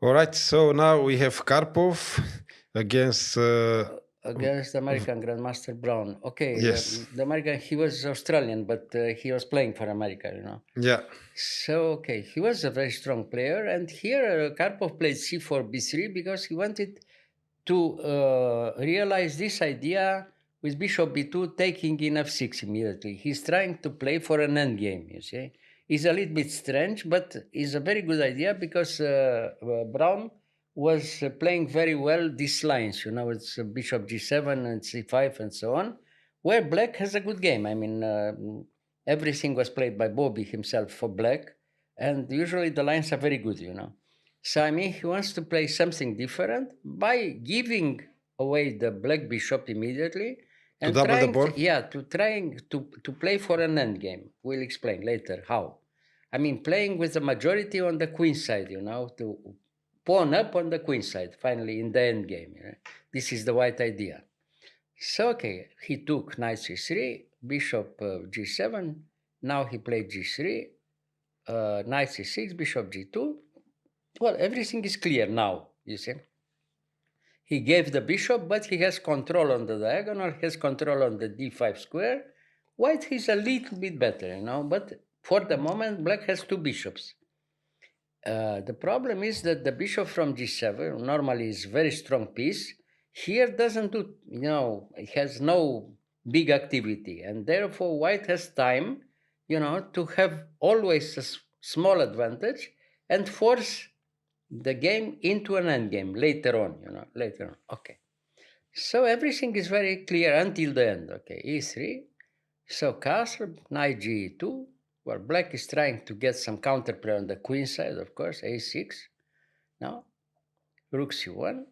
All right, so now we have Karpov against. Against the American Grandmaster Browne. Okay, Yes. the American, he was Australian, but he was playing for America. Yeah. So, okay, he was a very strong player. And here Karpov played c4, b3 because he wanted to realize this idea with bishop b2 taking in f6 immediately. He's trying to play for an endgame, you see. It's a little bit strange, but it's a very good idea because Browne was playing very well these lines, it's bishop g7 and c5 and so on, where black has a good game. I mean, everything was played by Bobby himself for black, and usually the lines are very good. So I mean, he wants to play something different by giving away the black bishop immediately To and double the trying pawn. to to play for an endgame. We'll explain later how. I mean, playing with the majority on the queen side, to pawn up on the queen side. Finally, in the endgame, this is the white idea. So okay, he took knight c3, bishop g7. Now he played g3, knight c6, bishop g2. Well, everything is clear now, you see. He gave the bishop, but he has control on the diagonal, has control on the d5 square. White is a little bit better, but for the moment, black has two bishops. The problem is that the bishop from g7 normally is very strong piece. Here doesn't do, it has no big activity, and therefore white has time, to have always a small advantage and force the game into an endgame later on, later on. Okay. So everything is very clear until the end. Okay, e3. So castle, knight g2. Well, black is trying to get some counterplay on the queen side, of course, a6. Now, rook c1.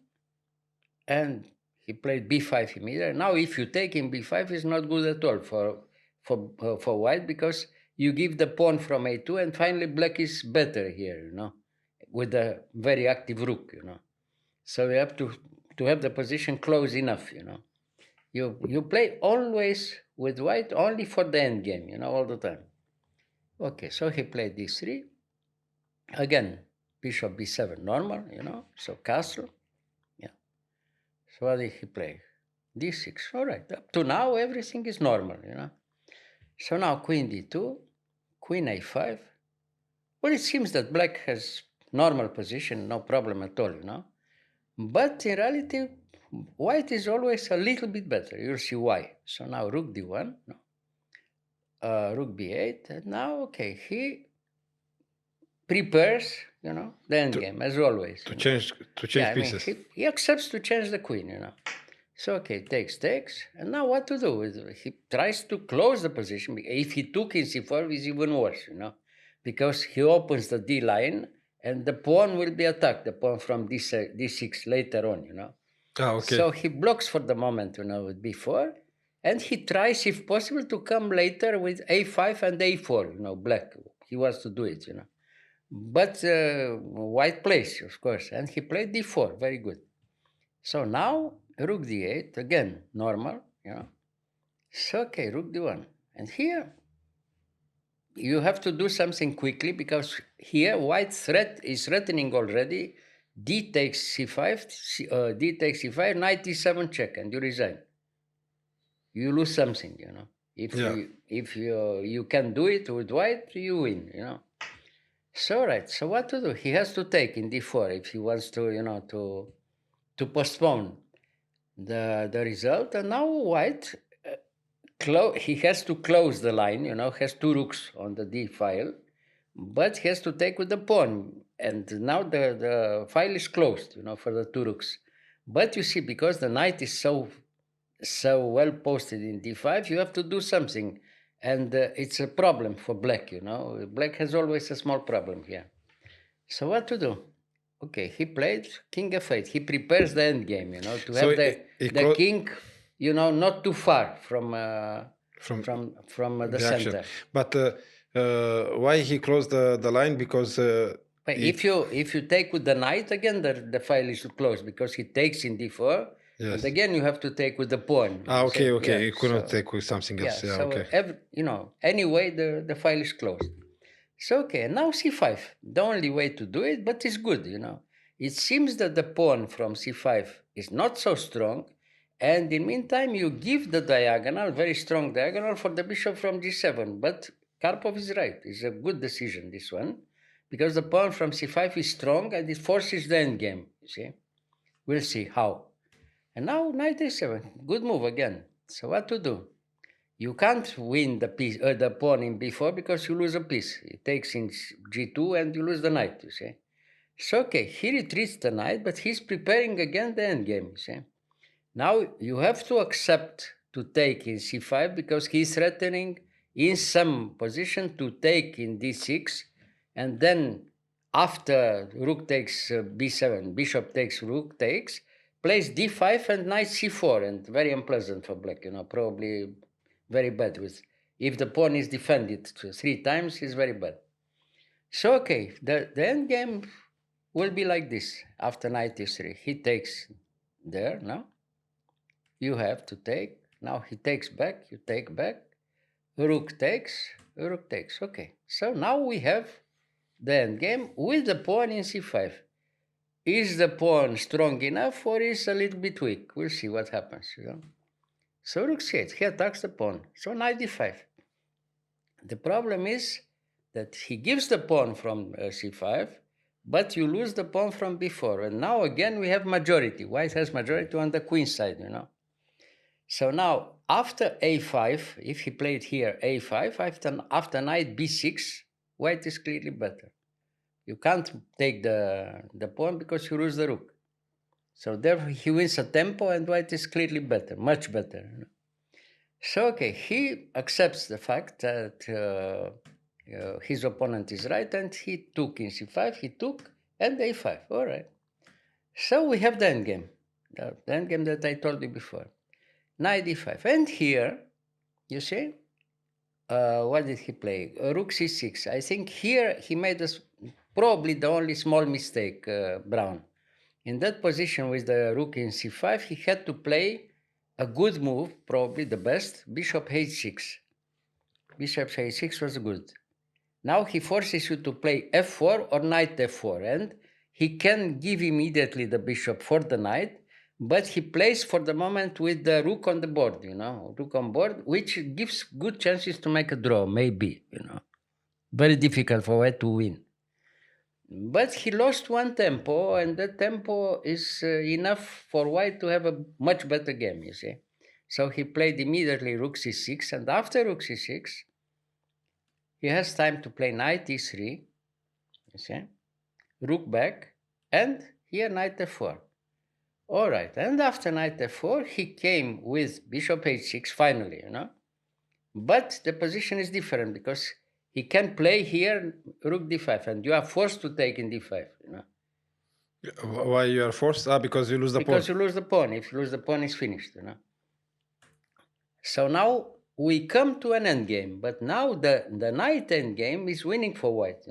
And he played b5 immediately. Now, if you take in b5, it's not good at all for white because you give the pawn from a2, and finally black is better here, with a very active rook. So you have to have the position close enough. You play always with white only for the end game, all the time. Okay, so he played d3. Again, bishop b7 normal, so castle. Yeah. So what did he play? d6. All right. Up to now, everything is normal. So now queen d2, queen a5. Well, it seems that black has normal position, no problem at all. But in reality, white is always a little bit better. You'll see why. So now rook d1, no. Rook b8, and now, okay, he prepares, the To endgame, as always. to change to Yeah, change I mean, pieces. he accepts to change the queen. So, okay, takes, and now what to do? He tries to close the position. If he took in c4, it's even worse, because he opens the d line, and the pawn will be attacked, the pawn from d6 later on. Ah, okay. So he blocks for the moment, with b4, and he tries, if possible, to come later with a5 and a4, black. He wants to do it. But white plays, of course, and he played d4, very good. So now rook d8, again, normal. So, okay, rook d1. And here you have to do something quickly because here white is threatening already. D takes c5, d takes c5, knight e7 check, and you resign. You lose something. If Yeah. you can do it with white, you win. So right. So what to do? He has to take in d4 if he wants to, to postpone the result. And now white, he has to close the line. Has two rooks on the d file, but he has to take with the pawn. And now the file is closed. For the two rooks. But you see, because the knight is so well posted in d5, you have to do something. And it's a problem for black. Black has always a small problem here. So what to do? Okay, he played king f8. He prepares the end game, to So have he the closed king, not too far from from the the action, center. but why he closed the line? Because But it if you take with the knight again, the file is closed because he takes in d4, and yes. again you have to take with the pawn. Ah, okay, So okay. yeah, He couldn't take with something else. Yeah, so okay. anyway the file is closed. So okay, now c5, the only way to do it, but it's good. it seems that the pawn from c5 is not so strong, and in meantime you give the diagonal, very strong diagonal, for the bishop from g7. But Karpov is right. It's a good decision, this one, because the pawn from c5 is strong and it forces the endgame, you see. We'll see how. And now knight a7, good move again. So what to do? You can't win the piece, the pawn in b4 because you lose a piece. It takes in g2 and you lose the knight, you see. So okay, he retreats the knight, but he's preparing again the endgame, you see. Now you have to accept to take in c5 because he's threatening in some position to take in d6, and then after rook takes b7, bishop takes, rook takes, plays d5 and knight c4, and very unpleasant for black, probably very bad. With if the pawn is defended 3 times, it's very bad. So okay, the end game will be like this. After knight e3, he takes there. Now you have to take. Now he takes back. You take back. Rook takes. Rook takes. Okay. So now we have the end game with the pawn in c5. Is the pawn strong enough or is a little bit weak? We'll see what happens. So rook c8, he attacks the pawn. So knight d5. The problem is that he gives the pawn from c5, but you lose the pawn from b4. And now again we have majority. White has majority on the queen side, So now after a5, if he played here a5, after knight b6, white is clearly better. You can't take the pawn because you lose the rook. So therefore he wins a tempo and white is clearly better, much better. So okay, he accepts the fact that his opponent is right and he took in c5, he took, and a5, all right. So we have the endgame, the endgame that I told you before, knight d5. And here, you see, what did he play? Rook c6. I think here he made probably the only small mistake, Browne. In that position with the rook in c5, he had to play a good move, probably the best, bishop h6. Bishop h6 was good. Now he forces you to play f4 or knight f4, and he can give immediately the bishop for the knight, but he plays for the moment with the rook on the board, rook on board, which gives good chances to make a draw, maybe, Very difficult for white to win. But he lost one tempo, and that tempo is enough for white to have a much better game, you see. So he played immediately rook c6, and after rook c6, he has time to play knight e3, you see, rook back, and here knight f4. All right, and after knight f4, he came with bishop h6 finally, But the position is different because he can play here rook d5, and you are forced to take in d5, Why you are forced? Because you lose the pawn. Because you lose the pawn. If you lose the pawn, it's finished, So now we come to an endgame, but now the knight endgame is winning for white,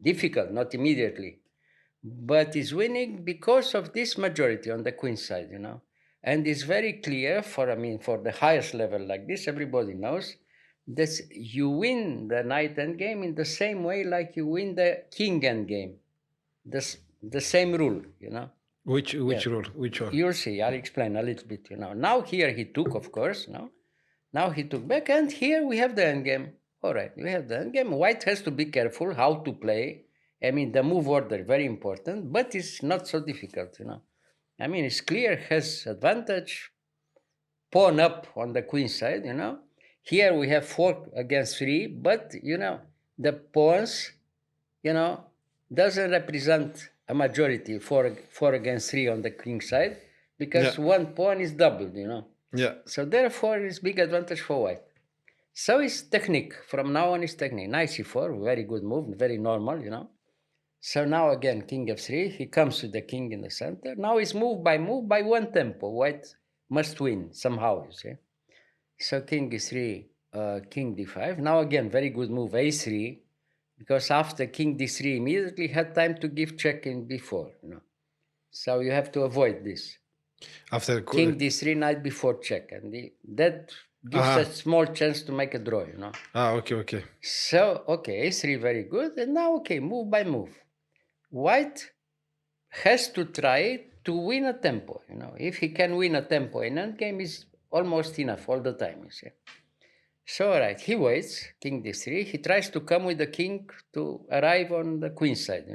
Difficult, not immediately, but is winning because of this majority on the queen side, And it's very clear for the highest level like this, everybody knows that you win the knight endgame in the same way like you win the king endgame. The same rule, Which rule? Which one? You'll see. I'll explain a little bit, Now here he took, of course, Now he took back, and here we have the endgame. All right, we have the endgame. White has to be careful how to play. The move order, very important, but it's not so difficult, It's clear, has advantage. Pawn up on the queen side, Here we have 4 against 3, but, the pawns, doesn't represent a majority, 4 against 3 on the king side, because one pawn is doubled, Yeah. So therefore, it's big advantage for white. So it's technique. From now on, it's technique. Knight c4, very good move, very normal, So now again, king f3. He comes to the king in the center. Now it's move by one tempo. White must win somehow, you see. So king e3, king d5. Now again, very good move, a3, because after king d3 immediately had time to give check in b4, So you have to avoid this. After king d3, knight b4 check, and that gives a small chance to make a draw, Okay. So, okay, a3 very good, and now, okay, move by move. White has to try to win a tempo. If he can win a tempo in endgame, is almost enough all the time. You see. So, all right, he waits, king d3. He tries to come with the king to arrive on the queen side.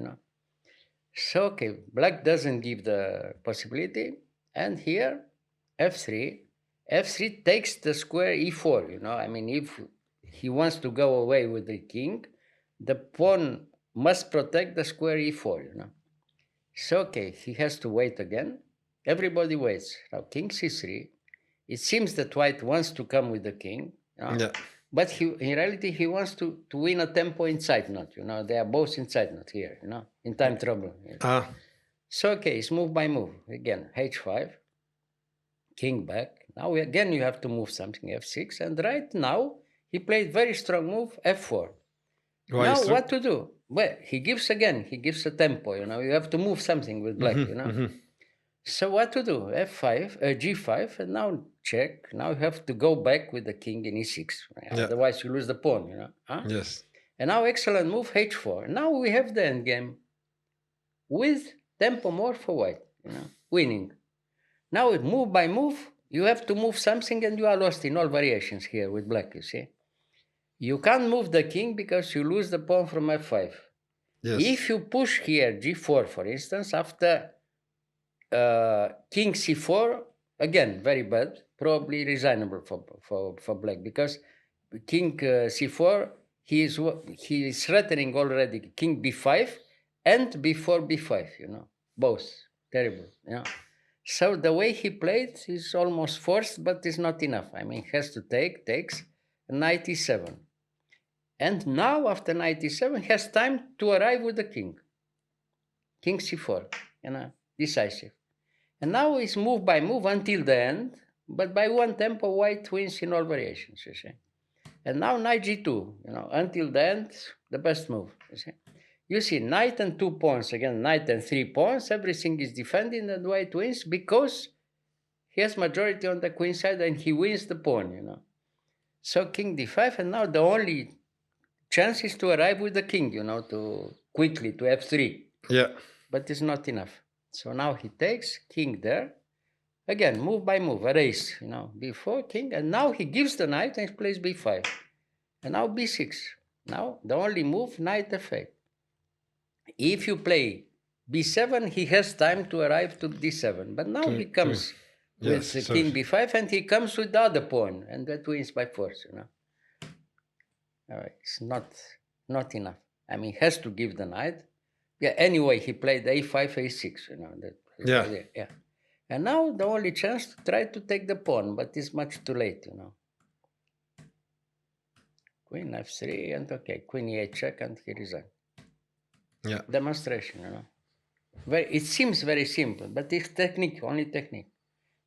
So, okay, black doesn't give the possibility, and here f3, f3 takes the square e4. I mean, if he wants to go away with the king, the pawn must protect the square e4. So, okay, he has to wait again. Everybody waits. Now, king c3. It seems that white wants to come with the king, Yeah. but in reality, he wants to win a tempo inside knot. They are both inside knot here, in time trouble. Ah. So, okay, it's move by move. Again, h5, king back. Now, again, you have to move something, f6. And right now, he played very strong move, f4. Why Now, strong? what to do? Well, he gives a tempo. You have to move something with black, So what to do? f5, g5, and now check. Now you have to go back with the king in e6. Yeah. Otherwise, you lose the pawn, Huh? Yes. And now excellent move, h4. Now we have the endgame with tempo more for white, winning. Now move by move, you have to move something and you are lost in all variations here with black, you see. You can't move the king because you lose the pawn from f5. Yes. If you push here g4, for instance, after king c4, again, very bad, probably resignable for black, because king c4, he is threatening already king b5 and b4, b5, both terrible. So the way he played is almost forced, but it's not enough. I mean, he has to takes knight e7. And now, after knight e7, he has time to arrive with the king. King c4, decisive. And now it's move by move until the end, but by one tempo, white wins in all variations, you see. And now knight g2, until the end, the best move, you see. You see, knight and 2 pawns, again, knight and 3 pawns, everything is defending and white wins because he has majority on the queen side and he wins the pawn, So king d5, and now the only chance is to arrive with the king, to quickly to f3. Yeah. But it's not enough. So now he takes king there. Again, move by move, a race, before king. And now he gives the knight and plays b5. And now b6. Now the only move, knight f8. If you play b7, he has time to arrive to d7. But now he comes with king b5 and he comes with the other pawn. And that wins by force, All right, it's not enough. I mean, he has to give the knight. Yeah, anyway, he played a5, a6, Yeah. And now the only chance to try to take the pawn, but it's much too late, Queen f3, and okay, queen e8 check, and he resigned. Yeah. Demonstration, it seems very simple, but it's technique, only technique.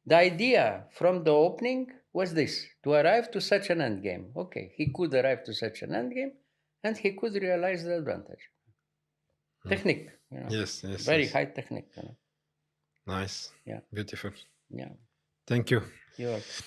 The idea from the opening was this, to arrive to such an endgame. Okay, he could arrive to such an endgame, and he could realize the advantage. Technique, Yes. Very high technique, Nice. Yeah. Beautiful. Yeah. Thank you. You're welcome.